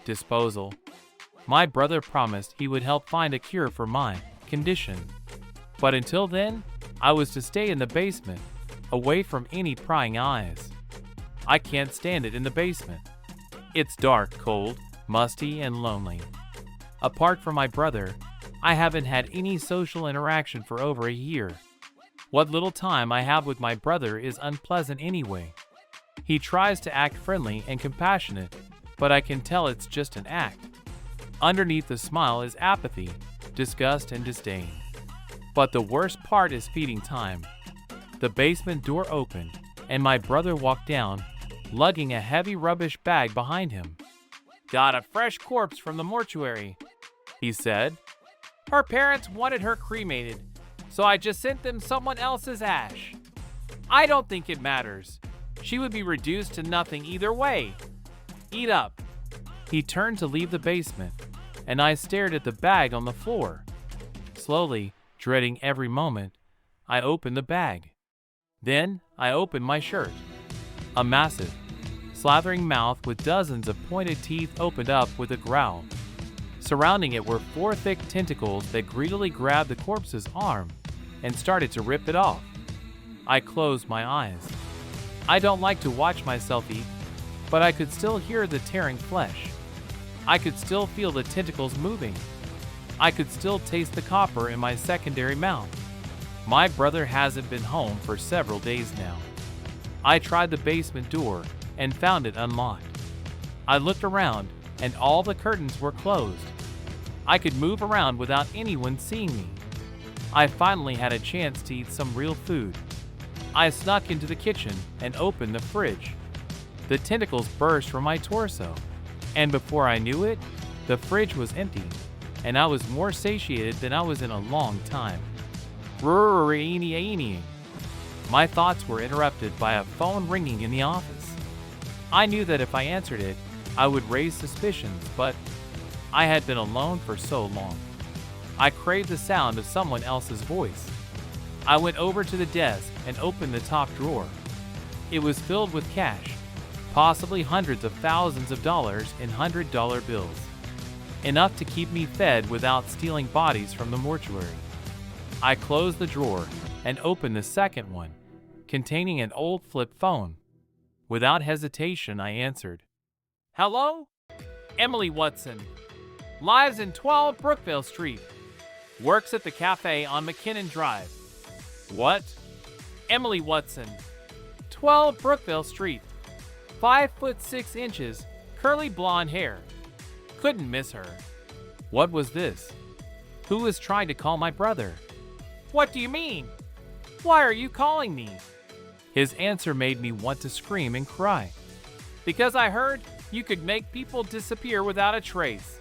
disposal. My brother promised he would help find a cure for my condition. But until then, I was to stay in the basement, away from any prying eyes. I can't stand it in the basement. It's dark, cold, musty, and lonely. Apart from my brother, I haven't had any social interaction for over a year. What little time I have with my brother is unpleasant anyway. He tries to act friendly and compassionate, but I can tell it's just an act. Underneath the smile is apathy, disgust, and disdain. But the worst part is feeding time. The basement door opened, and my brother walked down, lugging a heavy rubbish bag behind him. "Got a fresh corpse from the mortuary," he said. "Her parents wanted her cremated, so I just sent them someone else's ash. I don't think it matters. She would be reduced to nothing either way. Eat up." He turned to leave the basement, and I stared at the bag on the floor. Slowly, dreading every moment, I opened the bag. Then I opened my shirt. A massive, slathering mouth with dozens of pointed teeth opened up with a growl. Surrounding it were 4 thick tentacles that greedily grabbed the corpse's arm and started to rip it off. I closed my eyes. I don't like to watch myself eat, but I could still hear the tearing flesh. I could still feel the tentacles moving. I could still taste the copper in my secondary mouth. My brother hasn't been home for several days now. I tried the basement door and found it unlocked. I looked around and all the curtains were closed. I could move around without anyone seeing me. I finally had a chance to eat some real food. I snuck into the kitchen and opened the fridge. The tentacles burst from my torso, and before I knew it, the fridge was empty, and I was more satiated than I was in a long time. My thoughts were interrupted by a phone ringing in the office. I knew that if I answered it, I would raise suspicions, but I had been alone for so long. I craved the sound of someone else's voice. I went over to the desk and opened the top drawer. It was filled with cash, possibly hundreds of thousands of dollars in $100 bills, enough to keep me fed without stealing bodies from the mortuary. I closed the drawer and opened the second one, containing an old flip phone. Without hesitation, I answered. "Hello? Emily Watson. Lives in 12 Brookville Street. Works at the cafe on McKinnon Drive." "What?" "Emily Watson. 12 Brookville Street. 5'6" curly blonde hair. Couldn't miss her." What was this? Who was trying to call my brother? "What do you mean? Why are you calling me?" His answer made me want to scream and cry. "Because I heard you could make people disappear without a trace.